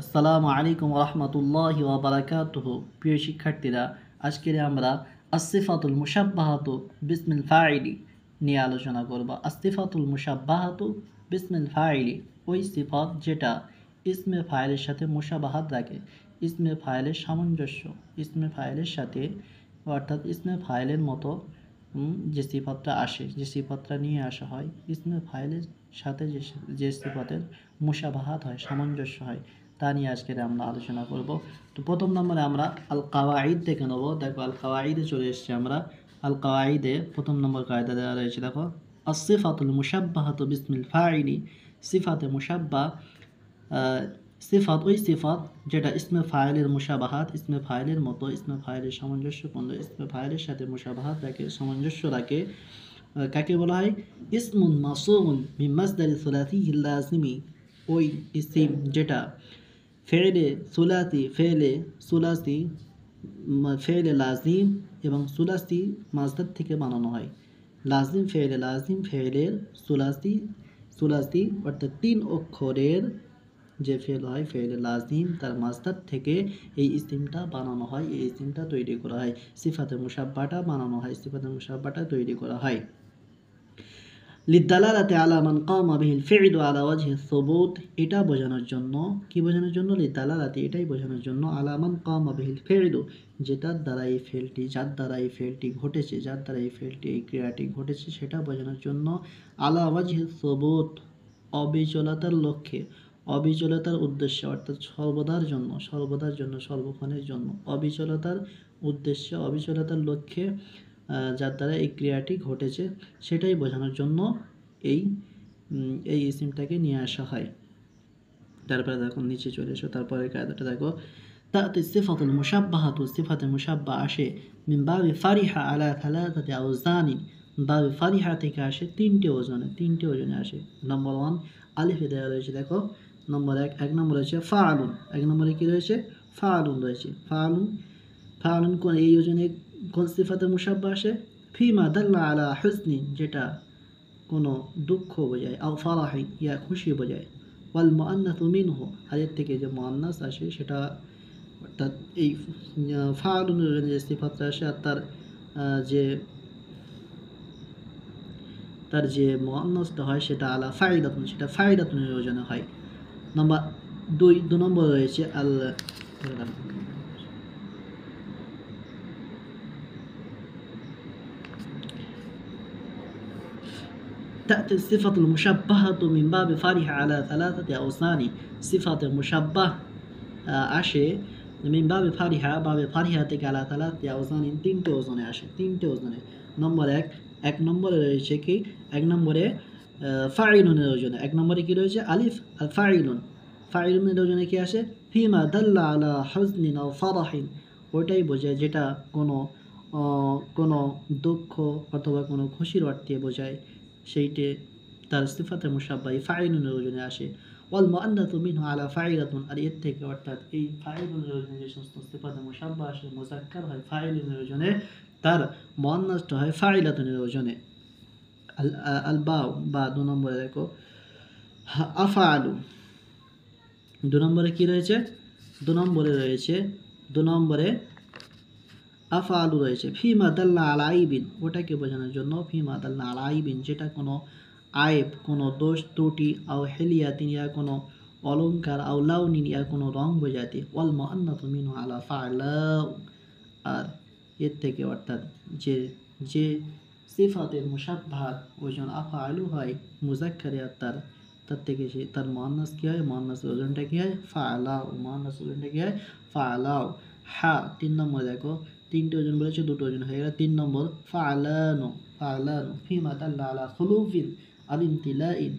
আসসালামু আলাইকুম রহমতুল্লাহি ওয়া বারাকাতুহু। প্রিয় শিক্ষার্থীরা, আজকের আমরা আসিফাতুল মুশাব্বাহাতু বিসমিল ফাইলি নিয়ে আলোচনা করব। আসিফাতুল মুশাব্বাহাতু বিসমিল ফাইলি ওই সিফাত যেটা ইসমে ফাইলের সাথে মুশাবাহাত রাখে, ইসমে ফাইলের সামঞ্জস্য, ইসমে ফাইলের সাথে অর্থাৎ ইসমে ফাইলের মতো যে সিফাতটা আসে, যে সিফাতটা নিয়ে আসা হয় ইসমে ফাইলের সাথে, যে সিফাতের মুশাবাহাত হয়, সামঞ্জস্য হয়, তা নিয়ে আজকের আমরা আলোচনা করব। তো প্রথম নম্বরে আমরা আল কাওয়াইদ দেখে নেব। দেখো আল কাওয়াইদে চলে এসেছি আমরা। আল কাওয়াইদে প্রথম নম্বর কায়দা দেওয়া রয়েছে। দেখো আসিফাতুল মুশাব্বাহাতু বিসমিল ফাইলি, সিফাতে মুশাব্বা, সিফাত ওই সিফাত যেটা ইসমে ফাইলের মুশাবাহাত, ইসমে ফাইলের মতো, ইসমে ফাইলের সামঞ্জস্যপূর্ণ, ইসমে ফাইলের সাথে মুশাবাহাত রাখে, সামঞ্জস্য রাখে। কাকে বলা হয়? ইসমুন মাসুউন মিন মাসদারি সুলাসিয়্যিল লাযিমি, ওই ইসিম যেটা ফেলে সুলাসি, ফেলে লাজিম এবং সুলাসি মাসদার থেকে বানানো হয়। লাজিম ফেলে লাজিম ফেলের সুলাসি অর্থাৎ 3 অক্ষরের যে ফেল হয়, ফেলে লাজিম, তার মাসদার থেকে এই ইসিমটা বানানো হয়, এই ইসিমটা তৈরি করা হয়, সিফাতে মুশাব্বাটা বানানো হয়, সিফাতে মুশাব্বাটা তৈরি করা হয়। লিদালালাতি আলা মান কামা বিহিল ফি'লু আলা ওয়াজহি সুবুত, এটা বোঝানোর জন্য, কি বোঝানোর জন্য? লিদালালাতি, এটাই বোঝানোর জন্য, আলা মান কামা বিহিল ফি'লু, যেটার দ্বারা এই ফেলটি, যার দ্বারা এই ফেলটি ঘটেছে, যার দ্বারা এই ফেলটি, এই ক্রিয়াটি ঘটেছে, সেটা বোঝানোর জন্য, আলা ওয়াজহি সুবুত, অবিচলতার লক্ষ্যে, অবিচলতার উদ্দেশ্যে, অর্থাৎ সর্বদার জন্য, সর্বক্ষণের জন্য, অবিচলতার উদ্দেশ্যে, অবিচলতার লক্ষ্যে, যার দ্বারা এই ক্রিয়াটি ঘটেছে, সেটাই বোঝানোর জন্য এই ইসিমটাকে নিয়ে আসা হয়। তারপরে দেখো নিচে চলে এসো, তারপরে কায়দাটা দেখো, তাতে সিফাতুল মুশাব্বাহাতু, সিফাতে মুশাব্বা আসে মিন বাবি ফারিহা আলা থালাথাতি আওজানি, বাবি ফারিহা থেকে আসে 3টে ওজনে আসে। নম্বর 1 আলিফে দেওয়া রয়েছে। দেখো নম্বর 1 নম্বর রয়েছে ফাআলুন, 1 নম্বরে কি রয়েছে? ফাআলুন রয়েছে। ফাআলুন কোন এই ওজনে কোন সিফাতে মুশাব্বা আসে? ফিমা দাল্লা আলা হুজনি, যেটা কোনো দুঃখ বোঝায়, আও ফারাহি, ইয়া খুশি বোঝায়। ওয়াল মুআন্নাসু মিনহু, আর এর থেকে যে মুআন্নাস আসে সেটা, অর্থাৎ এই ফাআলুনের যে সিফাতটা আসে আর তার যে মুআন্নাসটা হয় সেটা আলা ফাইলাতুন, সেটা ফাইলাতুনের ওজনে হয়। নাম্বার 2 নম্বর রয়েছে আল تأتي الصفة المشبهة من باب فرح على 3 أوزان، صفة مشبه আসে মিন বাবে ফারিহা থেকে আলা 3 আওজান, 3টে ওজনে আসে, 3টে ওজনে। নম্বর 1 নম্বরে রয়েছে কি? 1 নম্বরে ফাইলুনের ওজনে, 1 নম্বরে কি রয়েছে? আলিফ আর ফাইলুনের ওজনে কি আসে? ফিমা দাল্লা আলা হুজনিন আও ফারাহিন, ওইটাই বোঝায় যেটা কোনো দুঃখ অথবা কোনো খুশির অর্থে বোঝায়, সেইটে তার সিফাতে মুশাব্বা ফাইলুনের ওজনে আসে। ওয়াল মুআন্নাসু মিনহু আলা ফাইলাতুন, আর এর থেকে, অর্থাৎ এই ফাইলুনের ওজনে যে সমস্ত সিফাতে মুশাব্বা আসে, মুযাক্কার হয় ফাইলুনের ওজনে, তার মুআন্নাসটা হয় ফাইলাতুনের ওজনে। আল বাউ, বা 2 নম্বরে দেখো আফআলু, 2 নম্বরে কি রয়েছে? 2 নম্বরে আফআলু রয়েছে। ফিমা দাল্লা আলা আইবিন, ওটাকে বোঝানোর জন্য, ফিমা দাল্লা আলা আইবিন, যেটা কোনো আয়েব, কোনো দোষ ত্রুটি, আও হেলিয়াতিন, ইয়া কোনো অলঙ্কার, আও লাউনিন, ইয়া কোনো রং বোঝাতে। ওয়াল মুআন্নাসু মিনহু আলা ফাআলাউ, আর এর থেকে, অর্থাৎ যে সিফাতের মুশাব্বাহাত ওজন আফআলু হয় মুযাক্কারে, আর তার থেকে তার মুআন্নাস কি হয়? মুআন্নাসের ওজনটা কি হয়? ফাআলাউ, মুআন্নাসের ওজনটা কি হয়? ফাআলাউ। হা 3 নম্বর দেখো, 3টে ওজন বলেছে, 2টো ওজন হয়ে গেল। 3 নম্বর ফাআলানু, ফিমা দাল্লা আলা খুলুফিন আল ইমতিলাইন,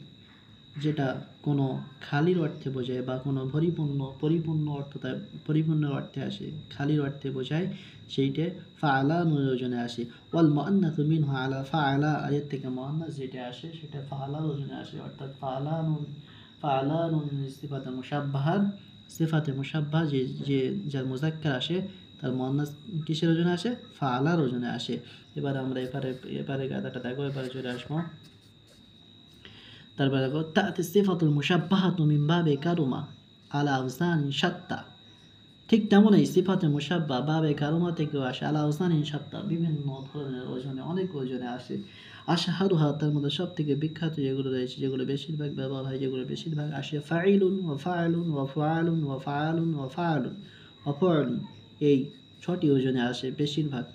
যেটা কোনো খালির অর্থে বোঝায় বা কোনো পরিপূর্ণের অর্থে আসে, খালির অর্থে বোঝায়, সেইটে ফাআলানুর ওজনে আসে। ওয়াল মুআন্নাসু মিনহু আলা ফাআলা, এর থেকে মুআন্নাস যেটা আসে সেটা ফাআলার ওজনে আসে, অর্থাৎ ফাআলানুন সিফাতে মুশাব্বাহ যার মুযাক্কার আসে, তার মুআন্নাস কিসের ওজনে আসে? ফাআলার ওজনে আসে। এবারে আমরা এবারে গাদাটা দেখো, এবারে চলে আসবো। তারপরে দেখো তাতে সিফাতুল মুশাব্বাহাতু মিন বাবে কারুমা, আলা আওজানিন শাত্তা। ঠিক তেমনই সিফাতে মুশাব্বা বাবে কারমা থেকেও আসে আলা আওজানিন শাত্তা, বিভিন্ন ধরনের ওজনে, অনেক ওজনে আসে। আশহারুহা, তার মধ্যে সব থেকে বিখ্যাত যেগুলো রয়েছে, যেগুলো বেশিরভাগ ব্যবহার হয়, যেগুলো বেশিরভাগ আসে, ফাইলুন ওয়া ফাআলুন ওয়া ফুআলুন ওয়া ফাআলুন ওয়া ফাআলুন ওয়া ফুআলুন, এই 6টি ওজনে আসে বেশিরভাগ।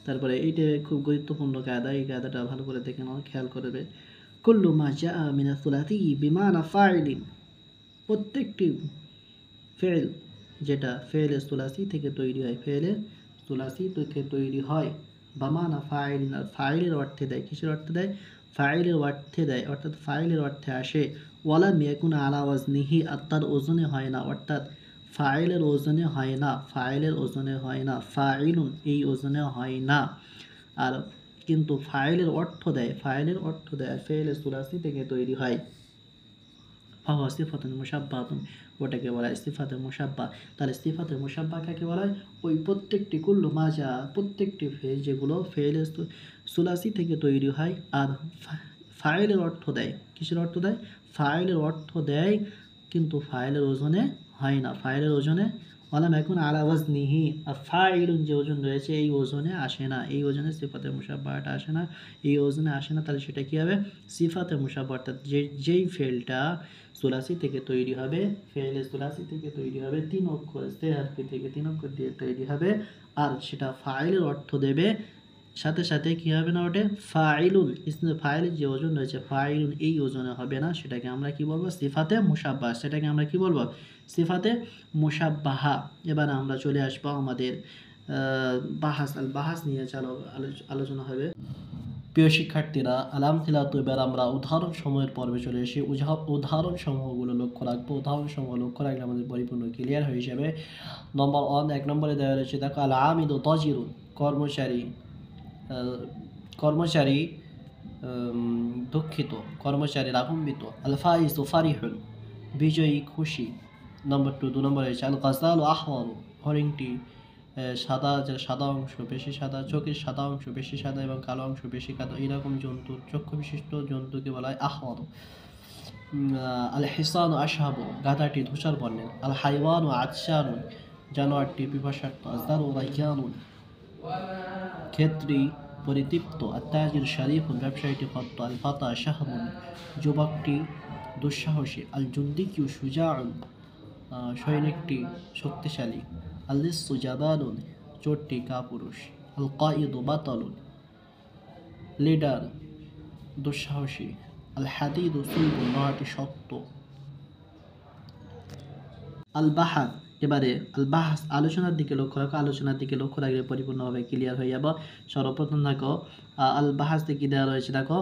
তারপরে এইটা খুব গুরুত্বপূর্ণ কায়দা, এই কায়দাটা ভালো করে দেখে নাও, খেয়াল করবে। কুল্লু মা জাআ মিনাস সুলাসি বিমানা ফাইলিন, প্রত্যেকটি ফেল যেটা ফেলে সুলাসি থেকে তৈরি হয়, ফেলে সুলাসি থেকে তৈরি হয়, বামানা ফাইলিন, আর ফাইলের অর্থে দেয়, কিসের অর্থে দেয়? ফাইলের অর্থে দেয়, অর্থাৎ ফাইলের অর্থে আসে। ওয়ালাম ইয়াকুন আলা ওয়াজনিহি, আর তার ওজনে হয় না, অর্থাৎ ফাইলের ওজনে হয় না, ফাইলের ওজনে হয় না, ফাইলুন এই ওজনে হয় না। আর কিন্তু ফাইলের অর্থ দেয়, ফাইলের অর্থ দেয়, ফেলে সুলাসি থেকে তৈরি হয়। ফাহুয়া সিফাতুন মুশাব্বাতুন, ওটাকে বলা হয় সিফাতুল মুশাব্বা। তাহলে সিফাতুল মুশাব্বা কাকে বলা হয়? ওই প্রত্যেকটি কুল্লু মাজা, প্রত্যেকটি ফেল যেগুলো ফেলে সুলাসি থেকে তৈরি হয় আর ফাইলের অর্থ দেয়, কিসের অর্থ দেয়? ফাইলের অর্থ দেয়, কিন্তু ফাইলের ওজনে হয় না, ফাইলের ওজনে ওয়ালাম এখন আলা ওয়াজনিহি, আর ফাইলুন যে ওজন রয়েছে এই ওজনে আসে না, এই ওজনে সিফাতে মুশাব্বাটা আসে না, এই ওজনে আসে না। তাহলে সেটা কী হবে? সিফাতে মুশাব্বা, অর্থাৎ যেই ফেলটা সুলাসি থেকে তৈরি হবে, ফেলে সুলাসি থেকে তৈরি হবে, 3 অক্ষর সে হারফি থেকে 3 অক্ষর দিয়ে তৈরি হবে, আর সেটা ফাইলের অর্থ দেবে, সাথে সাথে কি হবে না, ওটা ফাইলুন, ইসমে ফাইলের যে ওজন রয়েছে ফাইলুন এই ওজনে হবে না, সেটাকে আমরা কি বলবো? সিফাতে মুশাব্বাহ, সেটাকে আমরা কি বলবো? সিফাতে মুশাব্বাহা। এবার আমরা চলে আসবো আমাদের বাহাস, আল বাহাস নিয়ে আলোচনা হবে। প্রিয় শিক্ষার্থীরা, আলহামদুলিল্লাহ, এবার আমরা উদাহরণ সমূহের পর্বে চলে এসে উদাহরণ সমূহগুলো লক্ষ্য রাখবো। উদাহরণ সমূহ লক্ষ্য রাখলে আমাদের পরিপূর্ণ ক্লিয়ার হয়ে যাবে। নম্বর 1, 1 নম্বরে দেওয়া রয়েছে, দেখো, আল আমিদু তাজিরুন, কর্মচারী, কর্মচারী দুঃখিত, কর্মচারী রাগান্বিত। আল ফাইজু ফারিহুন, বিজয়ী খুশি। নম্বর 2, 2 নম্বরে রয়েছে আল গাজালু আহওয়ারু, হরিণটি সাদা, যে সাদা অংশ বেশি সাদা, চোখের সাদা অংশ বেশি সাদা এবং কালো অংশ বেশি কালো, এইরকম জন্তুর, চক্ষু বিশিষ্ট জন্তুকে বলা হয় আহওয়ারু। আল হিসানু আশহাবু, গাধাটি ধূসর বর্ণের। আল হাইওয়ানু আতশানুন, জানোয়ারটি পিপাসার্ত। আযদারু রায়্যানুন, ক্ষেত্রী পরিতৃপ্ত। আত্তাজির শরীফুন, ব্যবসায়ীটি ভদ্র। আল ফাতা শাহমুন, যুবকটি দুঃসাহসী। আল জুন্দিকিউ শুজাউন, সৈনিকটি শক্তিশালী। আল লিসু জাবালুন, চোরটি কাপুরুষ। আল কাইদু বাতালুন, লিডার দুঃসাহসী। আল হাদিদু সুলবুন, লোহাটি শক্ত। আল বাহাস, এবারে আল বাহাস আলোচনার দিকে লক্ষ্য রাখো, আলোচনার দিকে লক্ষ্য রাখলে পরিপূর্ণভাবে ক্লিয়ার হয়ে যাব। সর্বপ্রথম দেখো আল বাহাস কি দেওয়া রয়েছে, দেখো,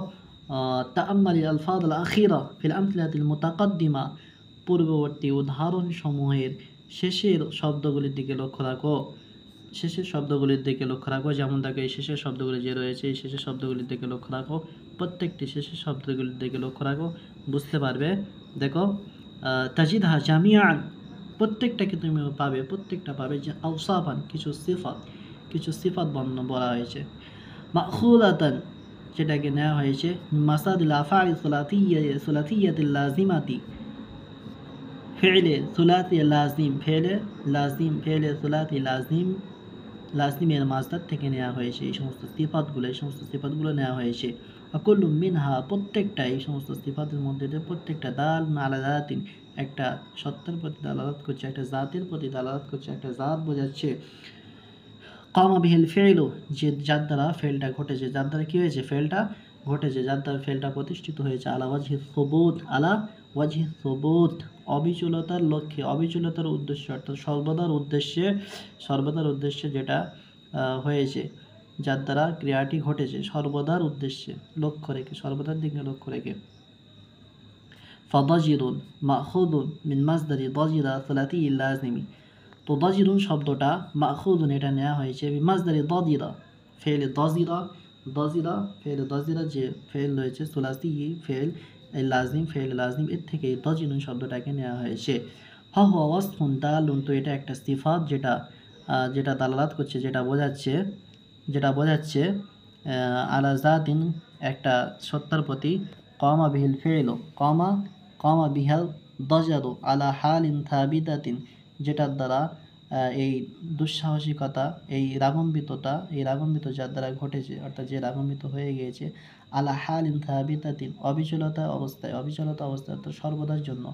তাআম্মালি আলফাদ আল আখিরা ফিল আমথিলাতিল মুতাকাদ্দিমা, পূর্ববর্তী উদাহরণ সমূহের শেষের শব্দগুলির দিকে লক্ষ্য রাখো, শেষের শব্দগুলির দিকে লক্ষ্য রাখো। যেমন দেখো, এই শেষের শব্দগুলি যে রয়েছে, এই শেষের শব্দগুলির দিকে লক্ষ্য রাখো, প্রত্যেকটি শেষের শব্দগুলির দিকে লক্ষ্য রাখো, বুঝতে পারবে। দেখো, তাজিদহা জামিয়ান, প্রত্যেকটাকে তুমি পাবে, প্রত্যেকটা পাবে যে আওসাফান, কিছু সিফাত বর্ণ বলা হয়েছে। মাখুলাতান, যেটাকে নেওয়া হয়েছে মাসাদিল আফআলি সুলাসিয়াতিল লাজিমাতি, ফেলে সুলাসি লাজিম, ফেলে সুলাসি লাজিমের মাসদার থেকে নেওয়া হয়েছে। এই সমস্ত সিফাতগুলো নেওয়া হয়েছে। আকুল্লু মিনহা, প্রত্যেকটা, এই সমস্ত সিফাতের মধ্যে প্রত্যেকটা দাল আলা যাতিন, একটা সত্তার প্রতি দালালাত করছে, একটা জাতের প্রতি দালালাত করছে, একটা জাত বোঝাচ্ছে। কামা বিহিল ফেলু, যে যার দ্বারা ফেলটা ঘটেছে, যার দ্বারা কী হয়েছে? ফেলটা ঘটেছে, যার দ্বারা ফেলটা প্রতিষ্ঠিত হয়েছে। আলা ওয়াজহি সুবুত, অবিচলতার লক্ষ্যে, অবিচলতার উদ্দেশ্যে, অর্থাৎ সর্বদার উদ্দেশ্যে যেটা হয়েছে, যার দ্বারা ক্রিয়াটি ঘটেছে, সর্বদার উদ্দেশ্যে লক্ষ্য রেখে, সর্বদার দিকে লক্ষ্য রেখে। ফাদাজিরুন মাখুদুন মিন মাসদারি দাজিরা সুলাতি লাজিমি, তো দাজিরুন শব্দটা মাখুদুন, এটা নেওয়া হয়েছে মাসদারি দাজিরা, ফেল দাজিরা যে ফেল রয়েছে সুলাসি ফেল লাজিম, এর থেকে দাজিরুন শব্দটাকে নেওয়া হয়েছে। হুয়া ওয়াসফুন দালুন, তো এটা একটা সিফাত যেটা দালালাত করছে, যেটা বোঝাচ্ছে আলা জাতিন, একটা সত্তার প্রতি। কমা বিহিল ফেল, কমা দাজারু আলা হালিন থাবিতাতিন, যেটার দ্বারা এই দুঃসাহসিকতা, এই রাগান্বিত যার দ্বারা ঘটেছে, অর্থাৎ যে রাগান্বিত হয়ে গিয়েছে, আলা হালিন থাবিতাতিন, অবিচলতা অবস্থায় অর্থাৎ সর্বদার জন্য।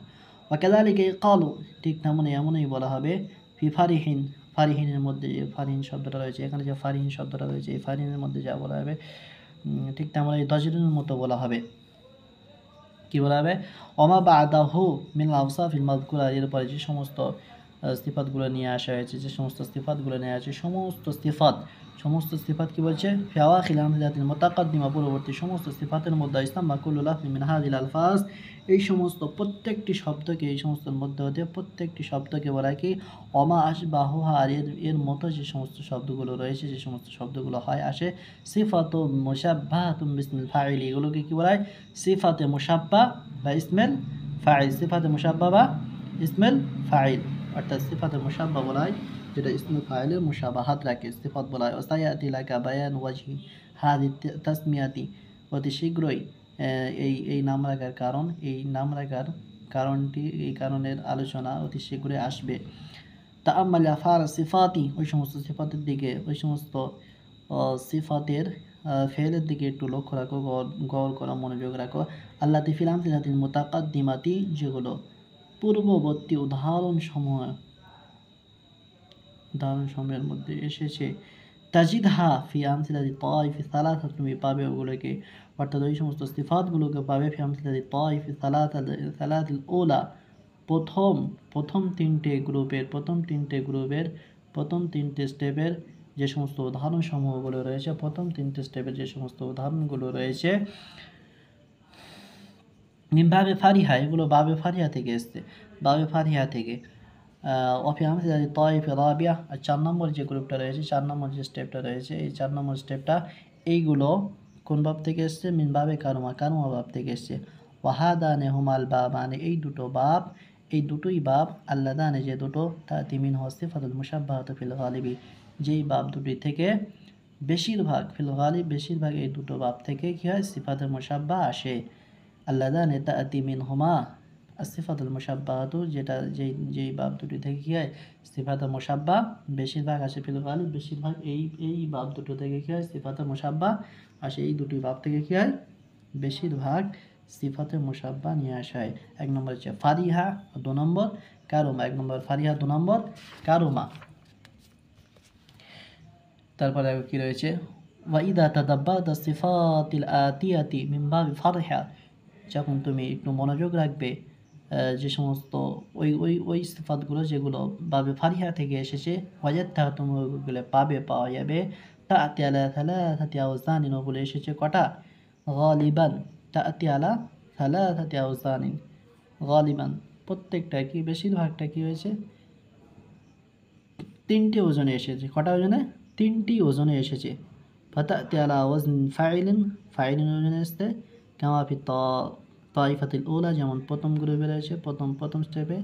ওয়াকাযালিকা ক্বালু, ঠিক এমনই বলা হবে ফি ফারিহিন, ফারিহিনের মধ্যে যে ফারিহিন শব্দটা রয়েছে, এখানে যে ফারিহিন শব্দটা রয়েছে, এই ফারিহিনের মধ্যে যা বলা হবে ঠিক তেমন এই দজরিনের মতো বলা হবে। কি বলা হবে? ওমা বাদাহু মিন আওসাফিল মাযকুরা, এরপরে যে সমস্ত সিফাতগুলো নিয়ে আসা হয়েছে, সমস্ত সিফাত কি বলছে? ফি আওয়াখিল আমসালাতিল মুতাকাদ্দিমা, পূর্ববর্তী সমস্ত সিফাতের মধ্যে ইসলামা কুল্লু লাফযিন মিন হাযিল আলফাজ, এই সমস্ত প্রত্যেকটি শব্দকে, এই সমস্ত মধ্যে হতে প্রত্যেকটি শব্দকে বলা কি ওমা আশবাহুহা, আর এর মতো যে সমস্ত শব্দগুলো রয়েছে, যে সমস্ত শব্দগুলো হয় আসে সিফাতু মুশাব্বাহাতুম বিসমিল ফাইল, এগুলোকে কি বলা হয়? সিফাতে মুশাব্বাহ বা ইসমেল ফাইল, সিফাতে মুশাব্বাহ বা ইসমেল ফাইল, অর্থাৎ সিফাতে মুশাব্বাহ বলা হয় যেটা ইসমে ফাইলের মুশাবাহাত রাখে, সিফাত বলা হয়। ওয়াসায়াতি লাকা বায়ান ওয়াজহি হাদি তাসমিয়াতি, অতি শীঘ্রই এই নাম রাখার কারণ, এই কারণের আলোচনা অতি শীঘ্রই আসবে। তাআম্মাল আফআল সিফাতি, ওই সমস্ত সিফাতের দিকে, ওই সমস্ত সিফাতের ফেলের দিকে একটু লক্ষ্য রাখো, গৌর করো, মনোযোগ রাখো। আল্লাতি ফিল আমসিলাতিল মুতাকাদ্দিমাতি, যেগুলো পূর্ববর্তী উদাহরণসমূহের মধ্যে এসেছে। তাজিদহা ফি আমসিলাতি তাইফি সালাসা, তুমি পাবে ওগুলোকে, অর্থাৎ ওই সমস্ত সিফাতগুলোকে পাবে ফি আমসিলাতি তাইফি সালাতিল উলা, প্রথম তিনটে স্টেপের যে সমস্ত উদাহরণসমূহগুলো রয়েছে, মিন বাবে ফারিহা, এগুলো বাবে ফারিহা থেকে এসছে, অফি আমসিলাতি তাইফি রাবিয়া। আর 4 নম্বর যে গ্রুপটা রয়েছে, 4 নম্বর যে স্টেপটা রয়েছে, এই 4 নম্বর স্টেপটা, এইগুলো কোন বাব থেকে এসছে? মিন বাবে কারুমা বাব থেকে এসছে। ওয়াহাদানে হুমাল বাবানে, এই দুটোই বাব আল্লাদানে, যে দুটো, তাতি মিন সিফাতুল মুশাব্বাহাতু ফিল গালিবি, যেই বাব দুটি থেকে বেশিরভাগ, এই দুটো বাব থেকে কি হয়? সিফাতুল মুশাব্বাহ আসে। আল্লাদানে তাতি মিন হুমা সিফাতুল মুশাব্বাহাতু, যেই বাব দুটি থেকে কি হয়? সিফাতুল মুশাব্বাহ বেশিরভাগ আসে, ফিল গালিব, বেশিরভাগ এই বাব দুটো থেকে কি হয়? সিফাতুল মুশাব্বাহ আসে, এই দুটি বাব থেকে কি হয়? বেশিরভাগ সিফাতে মুশাব্বাহ নিয়ে আসা হয়। 1 নম্বর হচ্ছে ফারিহা, 2 নম্বর কারুমা। 1 নম্বর ফারিহা, 2 নম্বর কারুমা। তারপরে কি রয়েছে? ওয়াইদা তাদাব্বারতা সিফাতিল আতিয়াতি মিন বাবি ফারহা, যখন তুমি একটু মনোযোগ রাখবে যে সমস্ত ওই সিফাতগুলো যেগুলো বাবে ফারিহা থেকে এসেছে, ওয়াজাদতা, তুমি ওগুলো পাওয়া যাবে। তাআতি আলা সালাসাতি আওজানিন, ওগুলো এসেছে কটা? গালিবান, তাআতি আলা সালাসাতি আওজানিন গালিবান, প্রত্যেকটা কি, বেশিরভাগটা কি হয়েছে? 3টি ওজনে এসেছে। কটা ওজনে? 3টি ওজনে এসেছে। ফাতাতি আলা ওয়াজন ফাইলিন, ওজনে এসেছে। কামা ফি তাইফাতিল উলা, যেমন প্রথম গ্রুপে রয়েছে, প্রথম স্টেপে।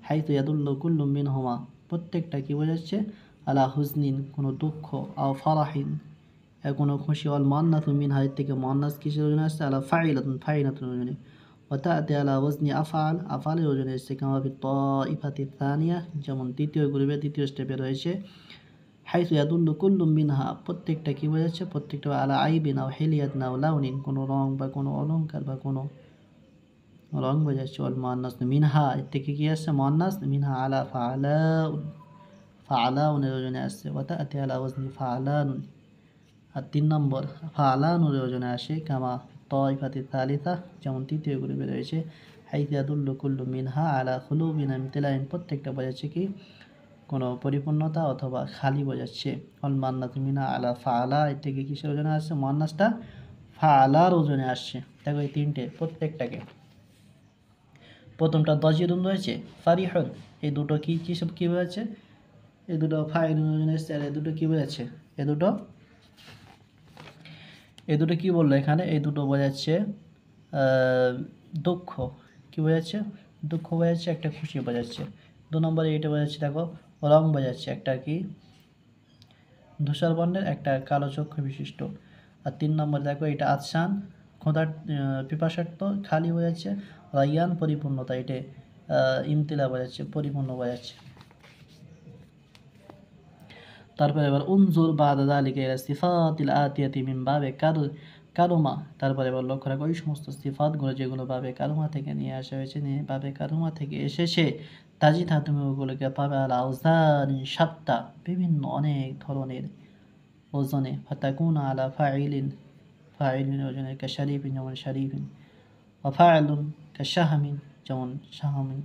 হাইতু ইয়াদুল্লু কুল্লু মিনহুমা, প্রত্যেকটা কি বোঝাচ্ছে? আলা হুজনিন, কোনো দুঃখ, আও ফারাহিন, কোনো খুশি, অল মুআন্নাসু মিনহা, এর থেকে মুআন্নাস কিসের ওজনে আসছে? আলা ফাইলাতুন ওজনে। ওয়াতাতি আলা ওয়াজনি আফআলের ওজনে এসেছে। কামা ফি তাইফাতি সানিয়া, যেমন দ্বিতীয় স্টেপে রয়েছে। হাইসু ইয়াদুল্লু কুল্লু মিনহা, প্রত্যেকটা কি বোঝাচ্ছে? প্রত্যেকটা আলা আইবিন আও হিলিয়াতিন আও লাউনিন, কোনো রং বা কোনো অলংকার বা কোনো রং বোঝাচ্ছে। অল মুআন্নাস মিনহা, এর থেকে কি আসছে? মুআন্নাস মিনহা আলা ফাআলাউনের ওজনে আসছে। ওয়াতাতি আলা ওয়াজনি ফাআলানুন। আর 3 নম্বর ফাআলানুর ওজনে আসে। কামা তাইফাতি সালিসা, যেমন তৃতীয় গ্রুপে রয়েছে। হাইসু ইয়াদুল্লু কুল্লু মিনহা আলা খুলুবিন ইমতিলাইন, প্রত্যেকটা বোঝাচ্ছে কি? কোনো পরিপূর্ণতা অথবা খালি বোঝাচ্ছে। অল মুআন্নাস মিনহা আলা ফাআলা, এর থেকে কিসের ওজনে আসছে? মুআন্নাসটা ফাআলার ওজনে আসছে। দেখো এই 3টে, প্রত্যেকটাকে, প্রথমটা দজিরুন রয়েছে, ফারিহুন, এই দুটো কি বোঝাচ্ছে? এই দুটো ফাইলুন ওজনে এসছে। আর এই দুটো কি বোঝাচ্ছে? এই দুটো কি বললো এখানে? এই দুটো বোঝাচ্ছে দুঃখ। কি বোঝাচ্ছে? দুঃখ বোঝাচ্ছে, একটা খুশি বোঝাচ্ছে। 2 নম্বরে এইটা বোঝাচ্ছে, দেখো রং বোঝাচ্ছে, একটা কি ধূসর বর্ণের, একটা কালো চক্ষু বিশিষ্ট। আর 3 নম্বরে দেখো এটা আদশান, খোদার পিপাসার্থ, খালি বোঝাচ্ছে। রাইয়ান পরিপূর্ণতা, এটা ইমতিলা বোঝাচ্ছে, পরিপূর্ণ বোঝাচ্ছে। তারপরে এবার উনজুর বাদা যালিকা ইলা সিফাতিল আতিয়াতি মিন বাবে কারুমা। তারপরে এবার লক্ষ্য রাখো ওই সমস্ত সিফাতগুলো যেগুলো বাবে কারুমা থেকে নিয়ে আসা হয়েছে, নিয়ে বাবে কারুমা থেকে এসেছে, তাজিদা তুমি ওগুলোকে পাবে আলা আওজানিন শাত্তা, বিভিন্ন অনেক ধরনের ওজনে। ফাতাকুনা আলা ফাইলিন ওজনে, কাশারিফিন যেমন শারিফিন, ওয়া ফাইলুন কাশাহমিন যেমন শাহমিন,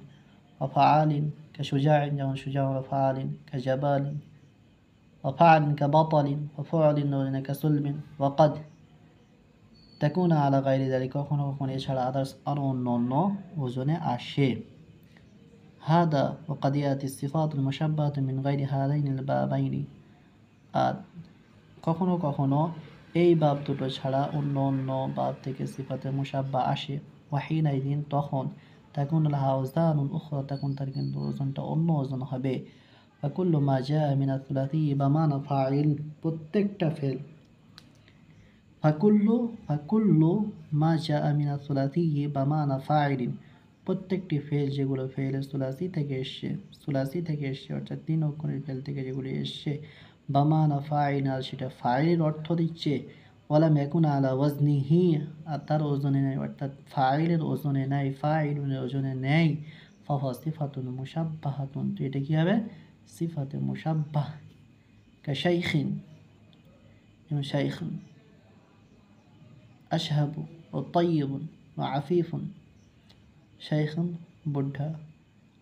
ওয়া ফাআলিন কাশুজাইন যেমন শুজা, ওয়া ফাআলিন কাজাবালিন, وفعل كبطل وفعل كسلم وقد تكون على غير ذلك কখনো কখনো এছাড়া আদার্স আরও অন্য ওজনে আসে। هذا وقد يأتي الصفات المشبهة من غير هذين البابين। আর কখনো কখনো এই বাব দুটো ছাড়া অন্য বাব থেকে সিফাতে মুশাব্বা আসে। ওয়াহিনাইদিন তখন তাকুন লাহা আওজানুন উখরা, তখন তার কিন্তু ওজনটা অন্য ওজন হবে। ফাকুল্লু মা জাআ মিনা সুলাসি বামানা ফাইল, প্রত্যেকটা ফেল ফাকুল্লু মা জাআ মিনা সুলাসি বামানা ফাইলিন, প্রত্যেকটি ফেল যেগুলো ফেলের সুলাসি থেকে এসছে অর্থাৎ 3 অক্ষরের ফেল থেকে যেগুলো এসছে, বামানা ফাইল, আর সেটা ফাইলের অর্থ দিচ্ছে। ওয়ালাম ইয়াকুনা আলা ওয়াজনিহি, আর তার ওজনে নেই, অর্থাৎ ফাইলের ওজনে নেই, ফাইলের ওজনে নেই। ফাহুয়া সিফাতুন মুশাব্বাহাতুন, তো এটা কি হবে? সিফাতে মুশাব্বাহ। কাশাইখিন যেমন শাইখুন, আশহাবু ও তাইয়িবুন ও আফিফুন। শাইখুন বুদ্ধা,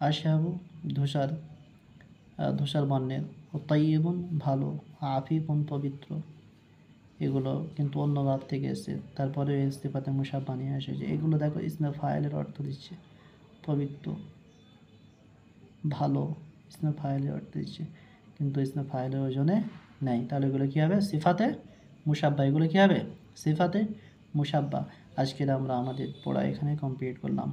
আশহাবু ধূসর বর্ণের, ও তাইয়িবুন ভালো, আফিফুন পবিত্র। এগুলো কিন্তু অন্য বাব থেকে এসেছে, তারপরে সিফাতে মুশাব্বাহ নিয়ে এসেছে। এগুলো দেখো ইসমে ফাইলের অর্থ দিচ্ছে পবিত্র, ভালো, ইসমে ফাইলের অর্থ দিচ্ছে, কিন্তু ইসমে ফাইলের ওজনে নেই। তাহলে এগুলো কী হবে? সিফাতে মুশাব্বাহ। এগুলো কী হবে? সিফাতে মুশাব্বাহ। আজকের আমরা আমাদের পড়া এখানে কমপ্লিট করলাম।